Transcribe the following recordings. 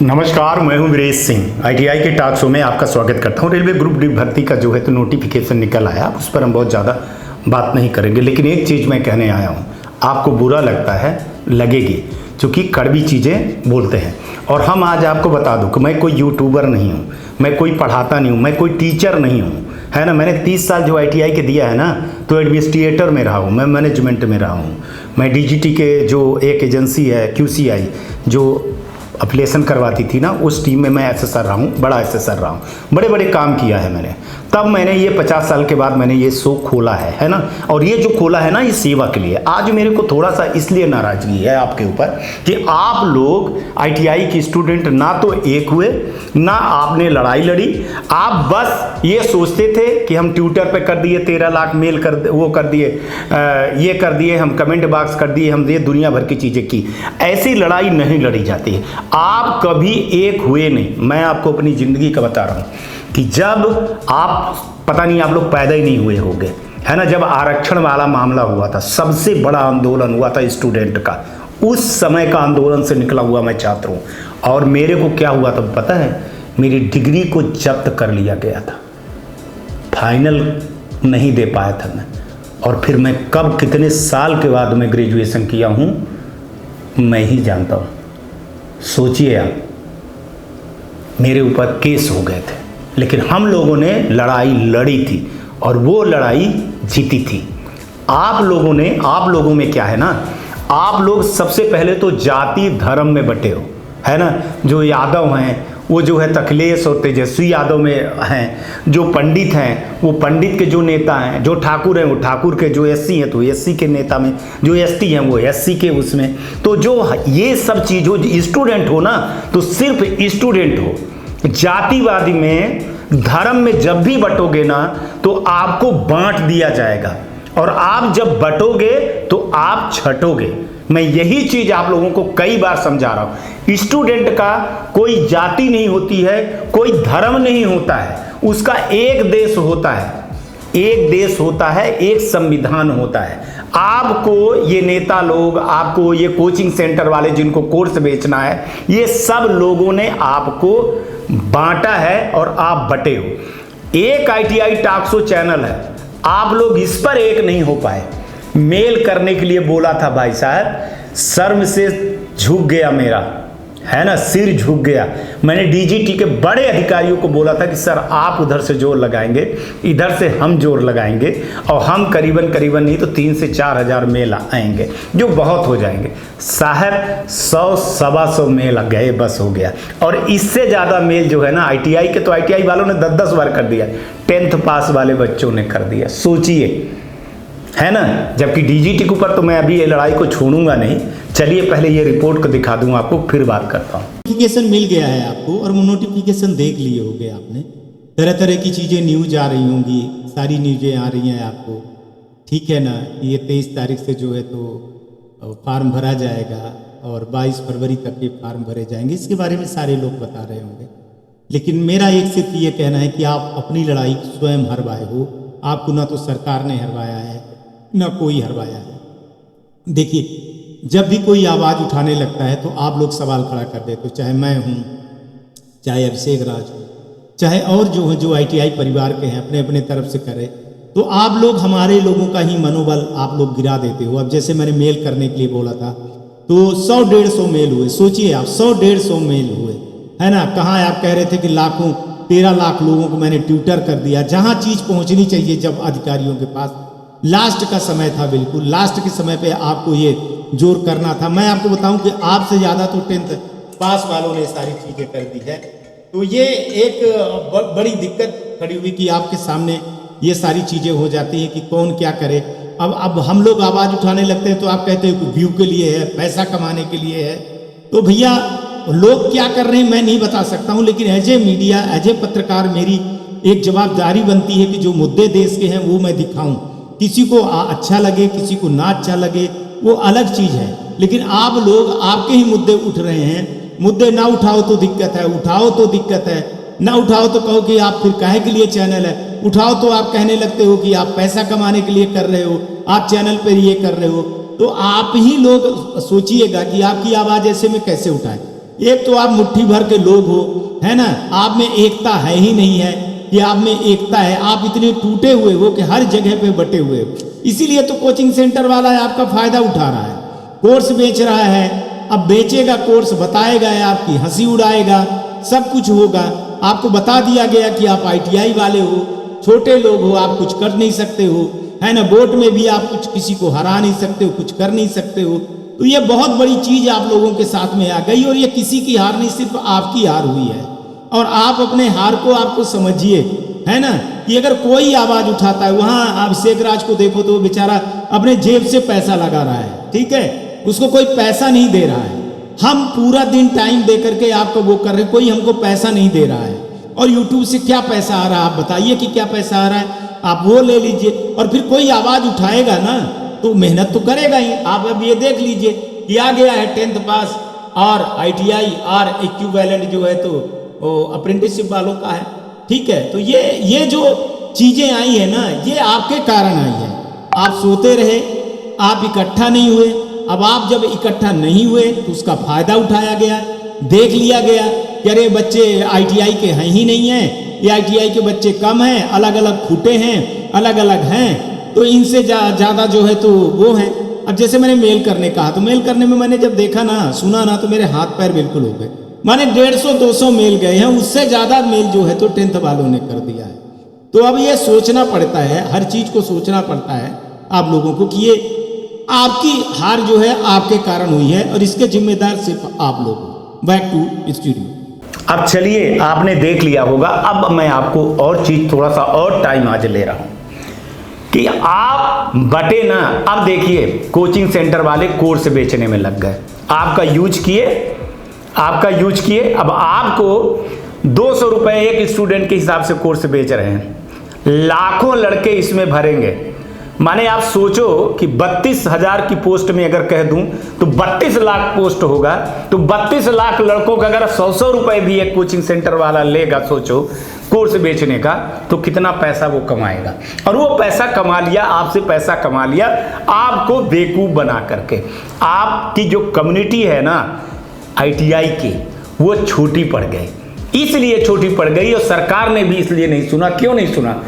नमस्कार, मैं हूं वीरेश सिंह। आईटीआई के टॉक शो में आपका स्वागत करता हूं। रेलवे ग्रुप डी भर्ती का जो है तो नोटिफिकेशन निकल आया, उस पर हम बहुत ज़्यादा बात नहीं करेंगे, लेकिन एक चीज़ मैं कहने आया हूं, आपको बुरा लगता है, लगेगी, क्योंकि कड़वी चीज़ें बोलते हैं। और हम आज आपको बता दूं कि मैं कोई यूट्यूबर नहीं हूँ, मैं कोई पढ़ाता नहीं हूँ, मैं कोई टीचर नहीं हूँ, है ना। मैंने 30 साल जो आईटीआई के दिया है ना, तो एडमिनिस्ट्रेटर में रहा हूँ, मैं मैनेजमेंट में रहा हूँ। मैं डीजीटी के जो एक एजेंसी है क्यूसीआई जो एप्लीकेशन करवाती थी ना, उस टीम में मैं एसएसआर रहा हूँ, बड़ा एसएसआर रहा हूँ, बड़े बड़े काम किया है मैंने। तब मैंने ये 50 साल के बाद मैंने ये शो खोला है ना। और ये जो खोला है ना, ये सेवा के लिए। आज मेरे को थोड़ा सा इसलिए नाराजगी है आपके ऊपर कि आप लोग आईटीआई के स्टूडेंट ना तो एक हुए, ना आपने लड़ाई लड़ी। आप बस ये सोचते थे कि हम ट्विटर पे कर दिए 13 लाख मेल कर वो कर दिए, ये कर दिए, हम कमेंट बॉक्स कर दिए, हम ये दुनिया भर की चीज़ें की। ऐसी लड़ाई नहीं लड़ी जाती है। आप कभी एक हुए नहीं। मैं आपको अपनी ज़िंदगी का बता रहा हूँ कि जब आप पता नहीं आप लोग पैदा ही नहीं हुए होंगे, है ना। जब आरक्षण वाला मामला हुआ था, सबसे बड़ा आंदोलन हुआ था स्टूडेंट का, उस समय का आंदोलन से निकला हुआ मैं छात्र हूँ। और मेरे को क्या हुआ था पता है, मेरी डिग्री को जब्त कर लिया गया था, फाइनल नहीं दे पाया था मैं। और फिर मैं कब कितने साल के बाद मैं ग्रेजुएशन किया हूँ मैं ही जानता हूँ। सोचिए आप, मेरे ऊपर केस हो गए थे, लेकिन हम लोगों ने लड़ाई लड़ी थी और वो लड़ाई जीती थी। आप लोगों में क्या है ना, आप लोग सबसे पहले तो जाति धर्म में बटे हो, है ना। जो यादव हैं वो जो है अखिलेश और तेजस्वी यादव में हैं, जो पंडित हैं वो पंडित के जो नेता हैं, जो ठाकुर हैं वो ठाकुर के, जो एससी हैं तो एससी के नेता में, जो एसटी हैं वो एससी के उसमें। तो जो ये सब चीज़ हो, स्टूडेंट हो ना तो सिर्फ स्टूडेंट हो। जातिवादी में, धर्म में जब भी बटोगे ना तो आपको बांट दिया जाएगा, और आप जब बटोगे तो आप छटोगे। मैं यही चीज आप लोगों को कई बार समझा रहा हूं। स्टूडेंट का कोई जाति नहीं होती है, कोई धर्म नहीं होता है, उसका एक देश होता है, एक देश होता है, एक संविधान होता है। आपको ये नेता लोग, आपको ये कोचिंग सेंटर वाले जिनको कोर्स बेचना है, ये सब लोगों ने आपको बांटा है और आप बटे हो। एक आईटीआई टॉक शो चैनल है, आप लोग इस पर एक नहीं हो पाए। मेल करने के लिए बोला था भाई साहब, शर्म से झुक गया मेरा, है ना, सिर झुक गया। मैंने डीजीटी के बड़े अधिकारियों को बोला था कि सर आप उधर से जोर लगाएंगे, इधर से हम जोर लगाएंगे, और हम करीबन नहीं तो 3 से 4 हज़ार मेल आएंगे, जो बहुत हो जाएंगे। साहब 100 सवा 100 मेल गए, बस हो गया। और इससे ज़्यादा मेल जो है ना आईटीआई के, तो आईटीआई वालों ने 10-10 बार कर दिया, 10th पास वाले बच्चों ने कर दिया। सोचिए, है ना। जबकि डीजीटी के ऊपर तो मैं अभी ये लड़ाई को छोड़ूंगा नहीं। चलिए पहले ये रिपोर्ट को दिखा दूं आपको, फिर बात करता हूँ। नोटिफिकेशन मिल गया है आपको, और वो नोटिफिकेशन देख लिए होंगे आपने। तरह तरह की चीज़ें न्यूज आ रही होंगी, सारी न्यूज़ें आ रही हैं आपको, ठीक है ना। ये 23 तारीख से जो है तो फार्म भरा जाएगा और 22 फरवरी तक ये फार्म भरे जाएंगे, इसके बारे में सारे लोग बता रहे होंगे। लेकिन मेरा एक सिर्फ ये कहना है कि आप अपनी लड़ाई स्वयं हरवाए हो। आपको ना तो सरकार ने हरवाया है, ना कोई हरवाया है। देखिए, जब भी कोई आवाज़ उठाने लगता है तो आप लोग सवाल खड़ा कर देते हो, चाहे मैं हूँ, चाहे अभिषेक राज हो, चाहे और जो है, जो आईटीआई परिवार के हैं, अपने अपने तरफ से करे, तो आप लोग हमारे लोगों का ही मनोबल आप लोग गिरा देते हो। अब जैसे मैंने मेल करने के लिए बोला था तो 100-150 मेल हुए। सोचिए आप, 100-150 मेल हुए, है ना। कहाँ आप कह रहे थे कि लाखों, 13 लाख लोगों को मैंने ट्विटर कर दिया। जहाँ चीज़ पहुँचनी चाहिए जब अधिकारियों के पास, लास्ट का समय था, बिल्कुल लास्ट के समय पे आपको ये जोर करना था। मैं आपको बताऊं कि आपसे ज़्यादा तो 10th पास वालों ने सारी चीज़ें कर दी है। तो ये एक बड़ी दिक्कत खड़ी हुई कि आपके सामने ये सारी चीज़ें हो जाती हैं कि कौन क्या करे। अब हम लोग आवाज़ उठाने लगते हैं तो आप कहते हो कि व्यू के लिए है, पैसा कमाने के लिए है। तो भैया लोग क्या कर रहे हैं मैं नहीं बता सकता हूँ, लेकिन as a media, as a पत्रकार मेरी एक जवाबदारी बनती है कि जो मुद्दे देश के हैं वो मैं दिखाऊँ। किसी को अच्छा लगे, किसी को ना अच्छा लगे, वो अलग चीज़ है। लेकिन आप लोग, आपके ही मुद्दे उठ रहे हैं। मुद्दे ना उठाओ तो दिक्कत है, उठाओ तो दिक्कत है, ना उठाओ तो कहो कि आप फिर काहे के लिए चैनल है, उठाओ तो आप कहने लगते हो कि आप पैसा कमाने के लिए कर रहे हो, आप चैनल पर ये कर रहे हो। तो आप ही लोग सोचिएगा कि आपकी आवाज़ ऐसे में कैसे उठाए। एक तो आप मुट्ठी भर के लोग हो, है ना, आप में एकता है ही नहीं है कि आप में एकता है, आप इतने टूटे हुए हो कि हर जगह पे बटे हुए हो। इसीलिए तो कोचिंग सेंटर वाला है आपका फायदा उठा रहा है, कोर्स बेच रहा है। अब बेचेगा कोर्स, बताएगा, आपकी हंसी उड़ाएगा, सब कुछ होगा। आपको बता दिया गया कि आप ITI वाले हो, छोटे लोग हो, आप कुछ कर नहीं सकते हो, है ना, वोट में भी आप कुछ किसी को हरा नहीं सकते हो, कुछ कर नहीं सकते हो। तो ये बहुत बड़ी चीज आप लोगों के साथ में आ गई, और ये किसी की हार नहीं, सिर्फ आपकी हार हुई है। और आप अपने हार को आपको समझिए, है ना, कि अगर कोई आवाज उठाता है, वहां अभिषेक राज को देखो तो वो बेचारा अपने जेब से पैसा लगा रहा है, ठीक है, उसको कोई पैसा नहीं दे रहा है। हम पूरा दिन टाइम दे करके आपको वो कर रहे हैं, कोई हमको पैसा नहीं दे रहा है। और यूट्यूब से क्या पैसा आ रहा है, आप बताइए कि क्या पैसा आ रहा है, आप वो ले लीजिए। और फिर कोई आवाज उठाएगा ना तो मेहनत तो करेगा ही। आप अब ये देख लीजिए, किया गया है 10th पास और ITI और इक्विवेलेंट जो है तो अप्रेंटिसशिप वालों का है, ठीक है। तो ये जो चीजें आई है ना, ये आपके कारण आई है। आप सोते रहे, आप इकट्ठा नहीं हुए। अब आप जब इकट्ठा नहीं हुए तो उसका फायदा उठाया गया, देख लिया गया कि अरे बच्चे ITI के हैं ही नहीं हैं, ये ITI के बच्चे कम हैं, अलग अलग फूटे हैं, अलग अलग हैं, तो इनसे ज़्यादा जो है तो वो हैं। अब जैसे मैंने मेल करने कहा, तो मेल करने में मैंने जब देखा ना, सुना ना, तो मेरे हाथ पैर बिल्कुल हो गए। माने 150-200 मेल गए हैं, उससे ज़्यादा मेल जो है तो 10th वालों ने कर दिया है। तो अब ये सोचना पड़ता है, हर चीज़ को सोचना पड़ता है आप लोगों को कि ये आपकी हार जो है आपके कारण हुई है, और इसके जिम्मेदार सिर्फ आप लोग हो। Back to studio. अब चलिए, आपने देख लिया होगा। अब मैं आपको और चीज, थोड़ा सा और टाइम आज ले रहा हूं कि आप बटे ना। अब देखिए, कोचिंग सेंटर वाले कोर्स बेचने में लग गए, आपका यूज किए। अब आपको 200 रुपए एक स्टूडेंट के हिसाब से कोर्स बेच रहे हैं, लाखों लड़के इसमें भरेंगे। माने आप सोचो कि 32,000 की पोस्ट में अगर कह दूं तो 32 लाख पोस्ट होगा, तो 32 लाख लड़कों का अगर 100 रुपए भी एक कोचिंग सेंटर वाला लेगा, सोचो कोर्स बेचने का, तो कितना पैसा वो कमाएगा। और वो पैसा कमा लिया, आपसे पैसा कमा लिया, आपको बेवकूफ बना करके। आपकी जो कम्युनिटी है ना ITI की, वो छोटी पड़ गई। इसलिए छोटी पड़ गई, और सरकार ने भी इसलिए नहीं सुना। क्यों नहीं सुना?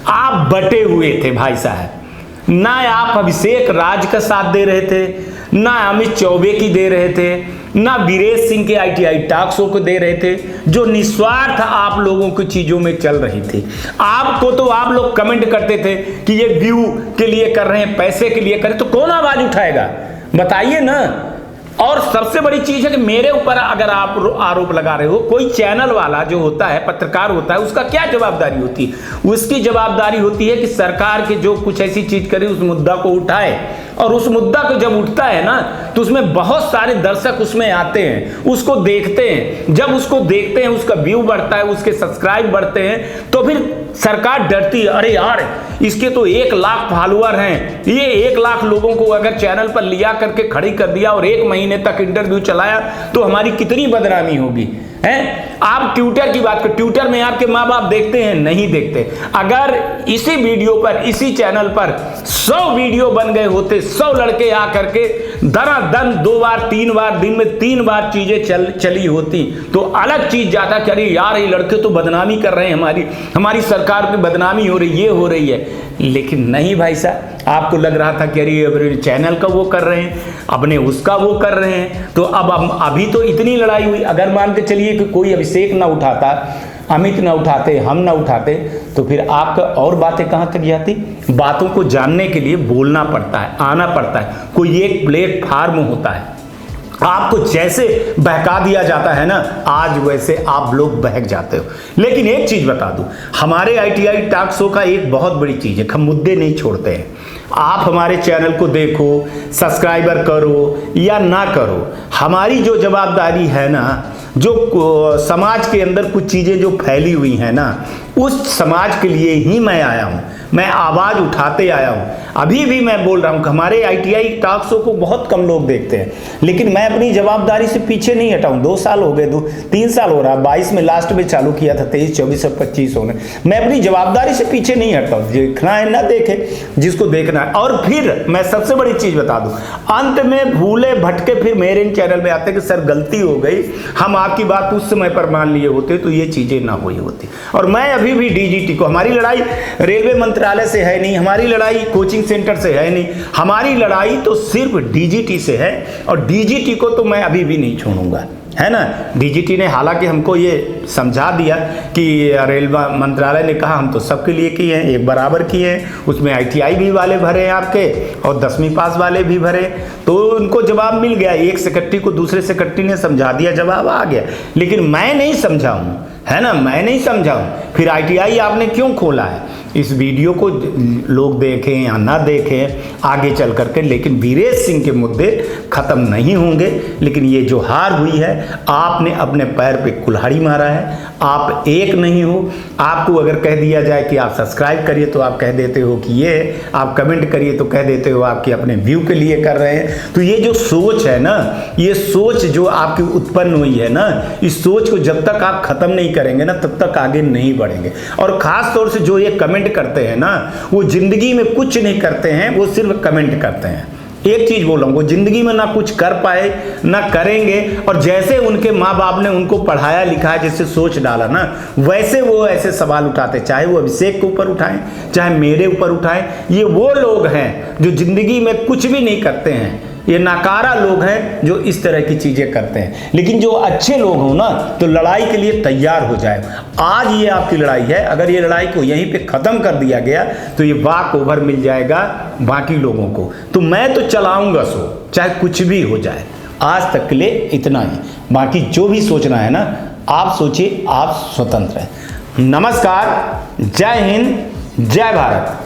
आप बटे हुए थे भाई साहब। ना आप अभिषेक राज का साथ दे रहे थे, ना अमित चौबे की दे रहे थे, ना वीरेश सिंह के ITI टॉक शो को दे रहे थे, जो निस्वार्थ आप लोगों की चीजों में चल रही थी। आपको तो आप लोग कमेंट करते थे कि ये व्यू के लिए कर रहे हैं, पैसे के लिए कर रहे हैं, तो कौन आवाज उठाएगा, बताइए ना। और सबसे बड़ी चीज है कि मेरे ऊपर अगर आप आरोप लगा रहे हो, कोई चैनल वाला जो होता है, पत्रकार होता है, उसका क्या जवाबदारी होती है? उसकी जवाबदारी होती है कि सरकार के जो कुछ ऐसी चीज करे, उस मुद्दा को उठाए। और उस मुद्दा को जब उठता है ना, तो उसमें बहुत सारे दर्शक उसमें आते हैं, उसको देखते हैं। जब उसको देखते हैं, उसका व्यू बढ़ता है, उसके सब्सक्राइब बढ़ते हैं, तो फिर सरकार डरती है, अरे यार इसके तो 1 लाख फॉलोअर हैं, ये 1 लाख लोगों को अगर चैनल पर लिया करके खड़ी कर दिया और 1 महीने तक इंटरव्यू चलाया, तो हमारी कितनी बदनामी होगी। हैं? आप ट्विटर की बात कर, ट्विटर में आपके माँ बाप देखते हैं? नहीं देखते। अगर इसी वीडियो पर, इसी चैनल पर 100 वीडियो बन गए होते, 100 लड़के आ करके दनादन 2 बार 3 बार, दिन में 3 बार चीजें चली होती, तो अलग चीज जाता कि अरे यार ये लड़के तो बदनामी कर रहे हैं, हमारी सरकार की बदनामी हो रही, ये हो रही है। लेकिन नहीं भाई साहब, आपको लग रहा था कि अरे चैनल का वो कर रहे हैं, अपने उसका वो कर रहे हैं। तो अब अभी तो इतनी लड़ाई हुई। अगर मान के चलिए कि कोई अभिषेक ना उठाता, अमित ना उठाते, हम ना उठाते, तो फिर आपका और बातें कहाँ तक जाती। बातों को जानने के लिए बोलना पड़ता है, आना पड़ता है, कोई एक प्लेटफार्म होता है। आपको जैसे बहका दिया जाता है ना, आज वैसे आप लोग बहक जाते हो। लेकिन एक चीज बता दूं, हमारे ITI टॉक शो का एक बहुत बड़ी चीज है, हम मुद्दे नहीं छोड़ते हैं। आप हमारे चैनल को देखो, सब्सक्राइबर करो या ना करो, हमारी जो जवाबदारी है ना, जो समाज के अंदर कुछ चीजें जो फैली हुई हैं ना, उस समाज के लिए ही मैं आया हूँ, मैं आवाज़ उठाते आया हूँ। अभी भी मैं बोल रहा हूँ कि हमारे ITI टॉक शो को बहुत कम लोग देखते हैं, लेकिन मैं अपनी जवाबदारी से पीछे नहीं हटा हूँ। 2 साल हो गए, 3 साल हो रहा, 22 में लास्ट में चालू किया था, 23, 24 और 25 होने। मैं अपनी जवाबदारी से पीछे नहीं हटता हूँ। देखना है ना देखे, जिसको देखना है। और फिर मैं सबसे बड़ी चीज़ बता दूँ, अंत में भूले भटके फिर मेरे चैनल में आते कि सर गलती हो गई, हम आपकी बात उस समय पर मान लिए होते तो ये चीज़ें ना हुई होती। और मैं अभी भी DGT को, हमारी लड़ाई रेलवे मंत्रालय से है नहीं, हमारी लड़ाई कोचिंग सेंटर से है नहीं, हमारी लड़ाई तो सिर्फ DGT से है। और DGT को तो मैं अभी भी नहीं छोड़ूंगा, है ना। DGT ने हालांकि हमको ये समझा दिया कि रेलवे मंत्रालय ने कहा हम तो सबके लिए किए हैं, एक बराबर किए हैं, उसमें ITI भी वाले भरे हैं आपके और 10वीं पास वाले भी भरे, तो उनको जवाब मिल गया। एक सेक्रेटरी को दूसरे सेक्रेटरी ने समझा दिया, जवाब आ गया। लेकिन मैं नहीं समझा हूँ, है ना, मैं नहीं समझा हूँ। फिर ITI आपने क्यों खोला है? इस वीडियो को लोग देखें या ना देखें आगे चल करके, लेकिन वीरेश सिंह के मुद्दे खत्म नहीं होंगे। लेकिन ये जो हार हुई है, आपने अपने पैर पे कुल्हाड़ी मारा है, आप एक नहीं हो। आपको अगर कह दिया जाए कि आप सब्सक्राइब करिए तो आप कह देते हो कि ये, आप कमेंट करिए तो कह देते हो आपके अपने व्यू के लिए कर रहे हैं। तो ये जो सोच है ना, ये सोच जो आपकी उत्पन्न हुई है ना, इस सोच को जब तक आप खत्म नहीं करेंगे ना, तब तक आगे नहीं बढ़ेंगे। और खास तौर से जो ये कमेंट करते हैं ना, वो जिंदगी में कुछ नहीं करते हैं, वो सिर्फ कमेंट करते हैं। एक चीज बोल रहा हूं, वो जिंदगी में ना कुछ कर पाए ना करेंगे। और जैसे उनके माँ बाप ने उनको पढ़ाया लिखाया, जैसे सोच डाला ना, वैसे वो ऐसे सवाल उठाते, चाहे वो अभिषेक के ऊपर उठाएं, चाहे मेरे ऊपर उठाएं। ये वो लोग हैं जो जिंदगी में कुछ भी नहीं करते हैं, ये नाकारा लोग हैं जो इस तरह की चीजें करते हैं। लेकिन जो अच्छे लोग हो ना, तो लड़ाई के लिए तैयार हो जाए। आज ये आपकी लड़ाई है, अगर ये लड़ाई को यहीं पे खत्म कर दिया गया तो ये वॉक ओवर मिल जाएगा बाकी लोगों को। तो मैं तो चलाऊंगा शो, चाहे कुछ भी हो जाए। आज तक के लिए इतना ही, बाकी जो भी सोचना है ना आप सोचिए, आप स्वतंत्र हैं। नमस्कार, जय हिंद, जय भारत।